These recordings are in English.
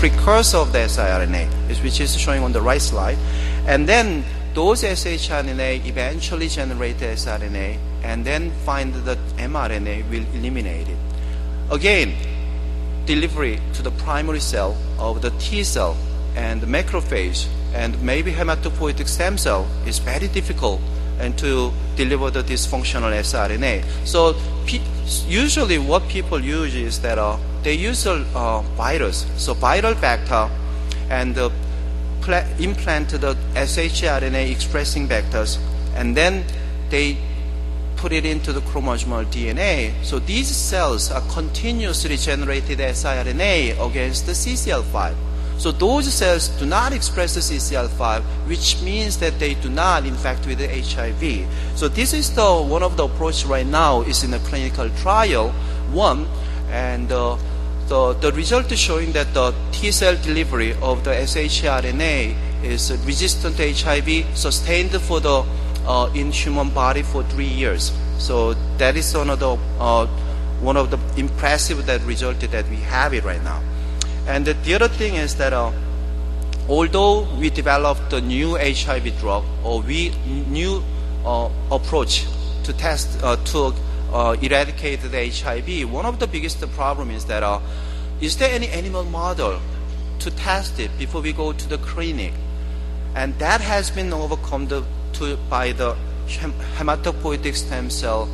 precursor of the siRNA, which is showing on the right slide. And then those shRNA eventually generate the siRNA, and then find that mRNA will eliminate it. Again, delivery to the primary cell of the T cell and the macrophage and maybe hematopoietic stem cell is very difficult and to deliver the dysfunctional siRNA. So usually what people use is that they use a virus, so viral vector, and implant the shRNA expressing vectors, and then they put it into the chromosomal DNA. So these cells are continuously generated siRNA against the CCL5. So those cells do not express the CCL5, which means that they do not infect with the HIV. So this is one of the approach right now is in a clinical trial 1, and the result is showing that the T cell delivery of the shRNA is resistant to HIV, sustained for the in human body for 3 years. So that is one of the impressive that result that we have it right now. And the other thing is that although we developed a new HIV drug or new approach to test to eradicate the HIV, one of the biggest problem is that is there any animal model to test it before we go to the clinic? And that has been overcome by the hematopoietic stem cell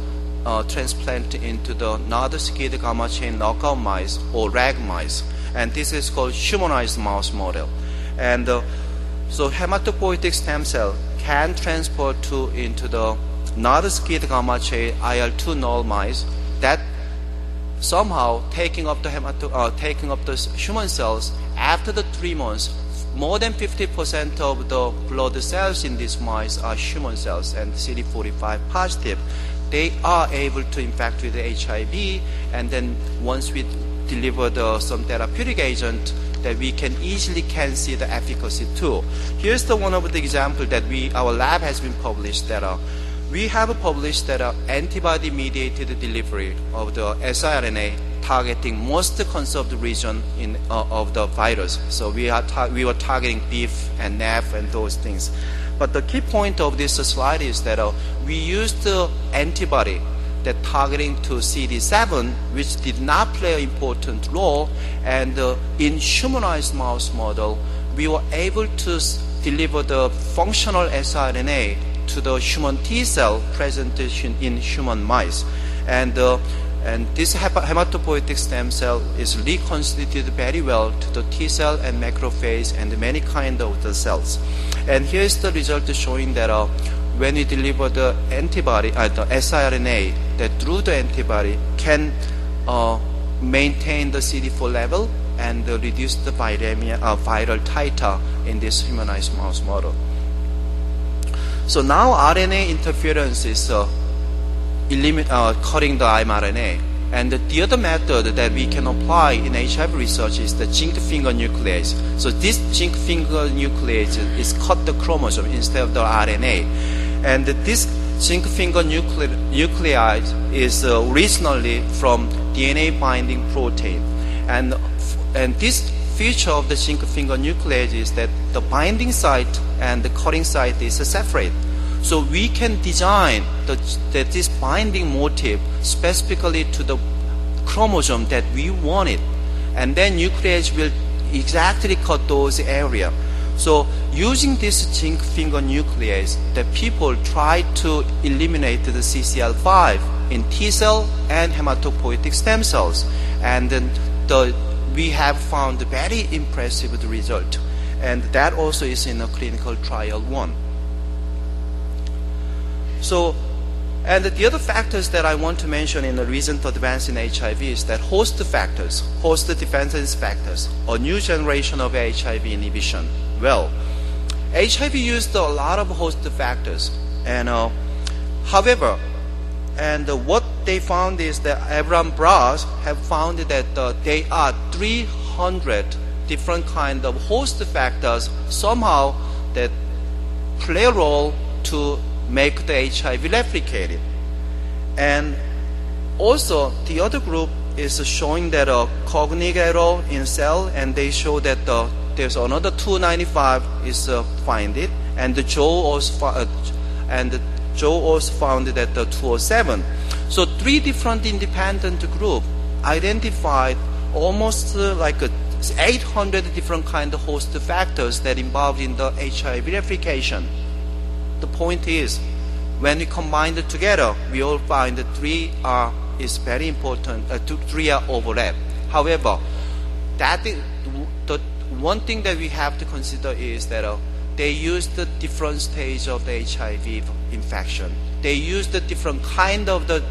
transplant into the not-skid gamma chain knockout mice or rag mice. And this is called humanized mouse model. And so hematopoietic stem cell can transport into the not-skid gamma chain IL-2 null mice that somehow taking up the human cells after the 3 months. More than 50% of the blood cells in these mice are human cells and CD45 positive. They are able to infect with the HIV, and then once we deliver some therapeutic agent, that we can easily see the efficacy too. Here's one of the example that our lab has been published that we have published that antibody-mediated delivery of the siRNA targeting most conserved region of the virus. So we were targeting BIF and NAF and those things. But the key point of this slide is that we used the antibody that targeting to CD7, which did not play an important role, and in humanized mouse model, we were able to deliver the functional siRNA to the human T cell presentation in human mice. And this hematopoietic stem cell is reconstituted very well to the T cell and macrophage and many kind of the cells. And here's the result showing that when we deliver the antibody, the siRNA, that through the antibody can maintain the CD4 level and reduce the viral titer in this humanized mouse model. So now RNA interference is cutting the mRNA. And the other method that we can apply in HIV research is the zinc finger nuclease. So this zinc finger nuclease is cut the chromosome instead of the RNA. And this zinc finger nuclease is originally from DNA binding protein. And this feature of the zinc finger nuclease is that the binding site and the cutting site is separate. So we can design this binding motif specifically to the chromosome that we wanted. And then nuclease will exactly cut those areas. So using this zinc finger nuclease, the people try to eliminate the CCL5 in T cell and hematopoietic stem cells. And then we have found a very impressive result. And that also is in a clinical trial 1. So, and the other factors that I want to mention in the recent advance in HIV is that host factors, host defense factors, a new generation of HIV inhibition. Well, HIV used a lot of host factors, and however, and what they found is that Abraham Bras have found that there are 300 different kind of host factors somehow that play a role to make the HIV replicated. And also the other group is showing that a cognitive error in cell, and they show that there's another 295 is find it, and Joe also found that the 207. So 3 different independent groups identified almost like 800 different kind of host factors that involved in the HIV replication. The point is, when we combine it together, we all find that 3 is very important. 3 are overlap. However, the one thing that we have to consider is that they use the different stage of the HIV infection. They use the different kind of the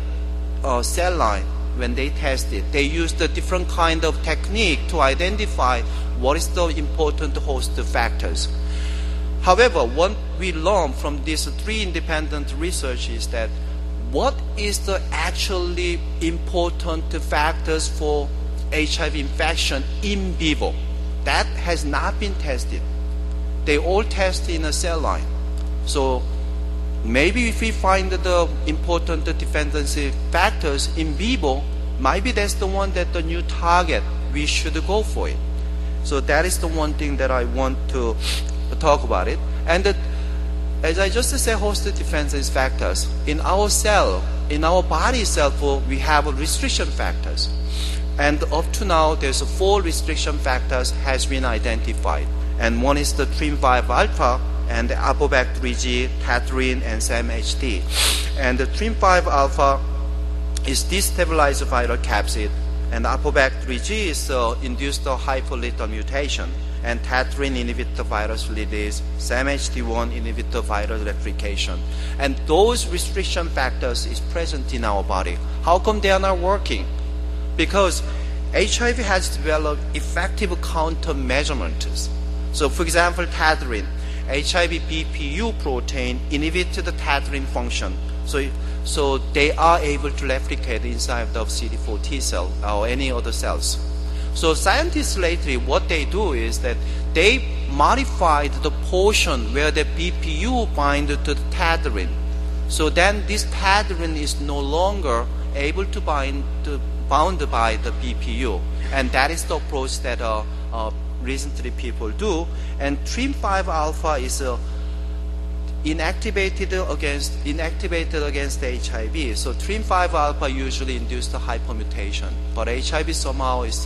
cell line when they test it. They use the different kind of technique to identify what is the important host factors. However, what we learn from these 3 independent research is that what is the actually important factors for HIV infection in vivo? That has not been tested. They all test in a cell line. So maybe if we find the important dependency factors in vivo, maybe that's the one that the new target, we should go for it. So that is the one thing that I want to talk about it. And as I just said, host defenses factors. In our cell, in our body itself, we have restriction factors. And up to now, there's 4 restriction factors has been identified. And one is the TRIM5 alpha, and the ApoBac3G, Tatrin, and SAMHD. And the TRIM5 alpha is destabilized viral capsid, and ApoBac3G is induced a hyperlethal mutation, and Tatrin inhibits the virus release, SAMHD1 inhibits the viral replication. And those restriction factors is present in our body. How come they are not working? Because HIV has developed effective countermeasurements. So for example, Tatrin, HIV BPU protein inhibits the Tatrin function. So they are able to replicate inside of CD4 T cell or any other cells. So scientists lately, what they do is that they modified the portion where the BPU bind to the Tatrin. So then this Tatrin is no longer able to bound by the BPU. And that is the approach that recently people do. And TRIM5 alpha is inactivated against HIV. So TRIM5 alpha usually induces the hypermutation, but HIV somehow is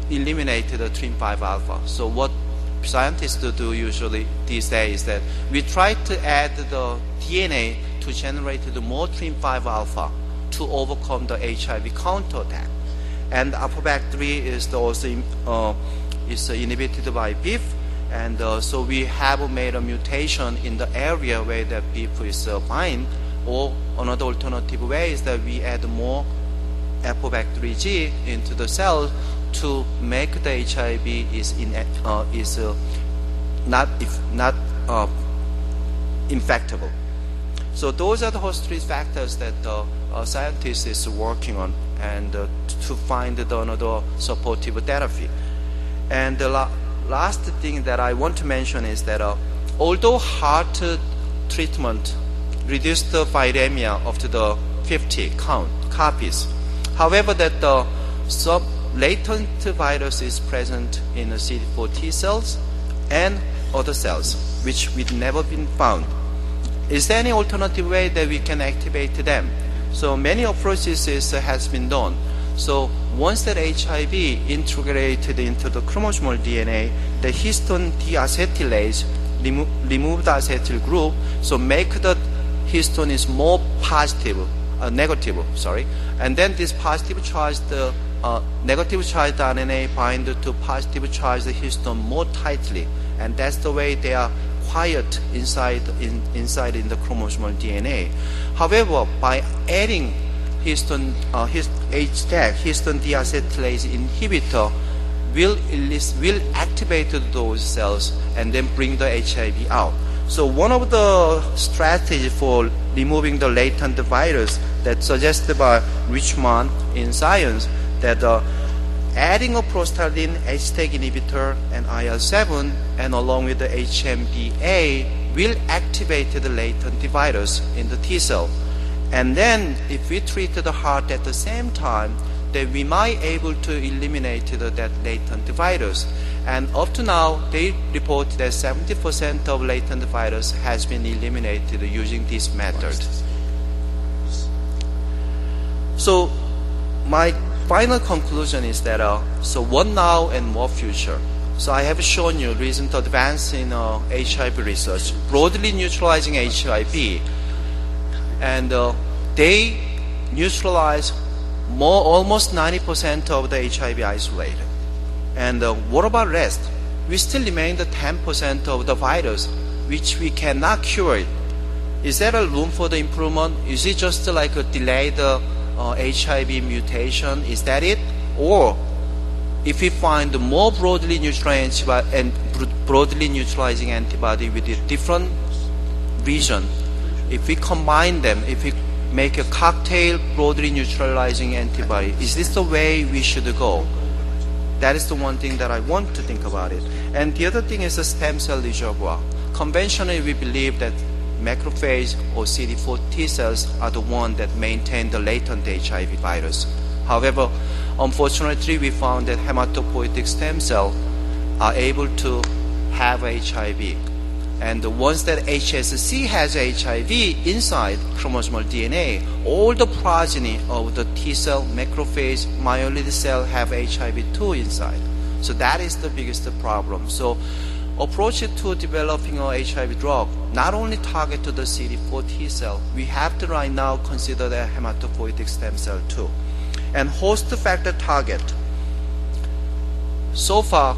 eliminated the TRIM5 alpha. So what scientists do usually these days is that we try to add the DNA to generate the more TRIM5 alpha to overcome the HIV counterattack. And ApoBac3 is also is inhibited by BIF, and so we have made a mutation in the area where the BIF is bind. Or another alternative way is that we add more ApoBac3G into the to make the HIV not infectable. So those are the host risk factors that scientists is working on, and to find another supportive therapy. And the last thing that I want to mention is that although heart treatment reduced the viremia up to the 50 copies, however, that the latent virus is present in the CD4 T cells and other cells, which we've never been found. Is there any alternative way that we can activate them? So many approaches has been done. So once that HIV integrated into the chromosomal DNA, the histone deacetylase remove the acetyl group, so make the histone is more negative, and then this positive charged negative charged RNA bind to positive charged histone more tightly, and that's the way they are quiet inside in the chromosomal DNA. However, by adding histone histone deacetylase inhibitor will activate those cells and then bring the HIV out. So one of the strategies for removing the latent virus that's suggested by Richman in Science, that adding a prostaglandin HTAG inhibitor and IL-7 and along with the HMBA will activate the latent virus in the T cell. And then if we treat the heart at the same time, then we might able to eliminate that latent virus. And up to now, they report that 70% of latent virus has been eliminated using this method. So my final conclusion is that so what now and what future? So I have shown you recent advance in HIV research, broadly neutralizing HIV, and they neutralize almost 90% of the HIV isolated. And what about rest? We still remain the 10% of the virus, which we cannot cure it. Is there a room for the improvement? Is it just like a delayed HIV mutation? Is that it? Or if we find more broadly neutralizing antibody with a different region, if we combine them, if we make a cocktail broadly neutralizing antibody, is this the way we should go? That is the one thing that I want to think about it. And the other thing is the stem cell reservoir. Conventionally, we believe that macrophage or CD4 T cells are the one that maintain the latent HIV virus. However, unfortunately, we found that hematopoietic stem cells are able to have HIV. And once that HSC has HIV inside chromosomal DNA, all the progeny of the T cell, macrophage, myeloid cell have HIV too inside. So that is the biggest problem. So approach to developing an HIV drug not only target to the CD4 T cell, we have to right now consider the hematopoietic stem cell too. And host factor target. So far,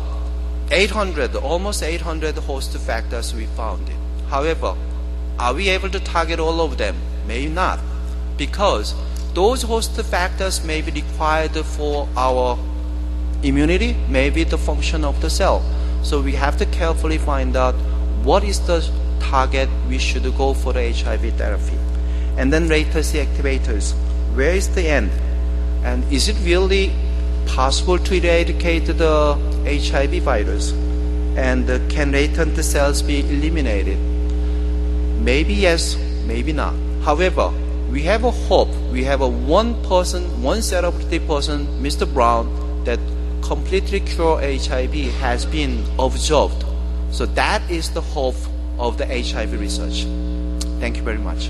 almost 800 host factors we found it. However, are we able to target all of them? Maybe not, because those host factors may be required for our immunity, maybe the function of the cell. So we have to carefully find out what is the target we should go for the HIV therapy. And then latency activators. Where is the end? And is it really possible to eradicate the HIV virus? And can latent cells be eliminated? Maybe yes, maybe not. However, we have a hope. We have one celebrity person, Mr. Brown, that completely cured HIV has been observed. So that is the hope of the HIV research. Thank you very much.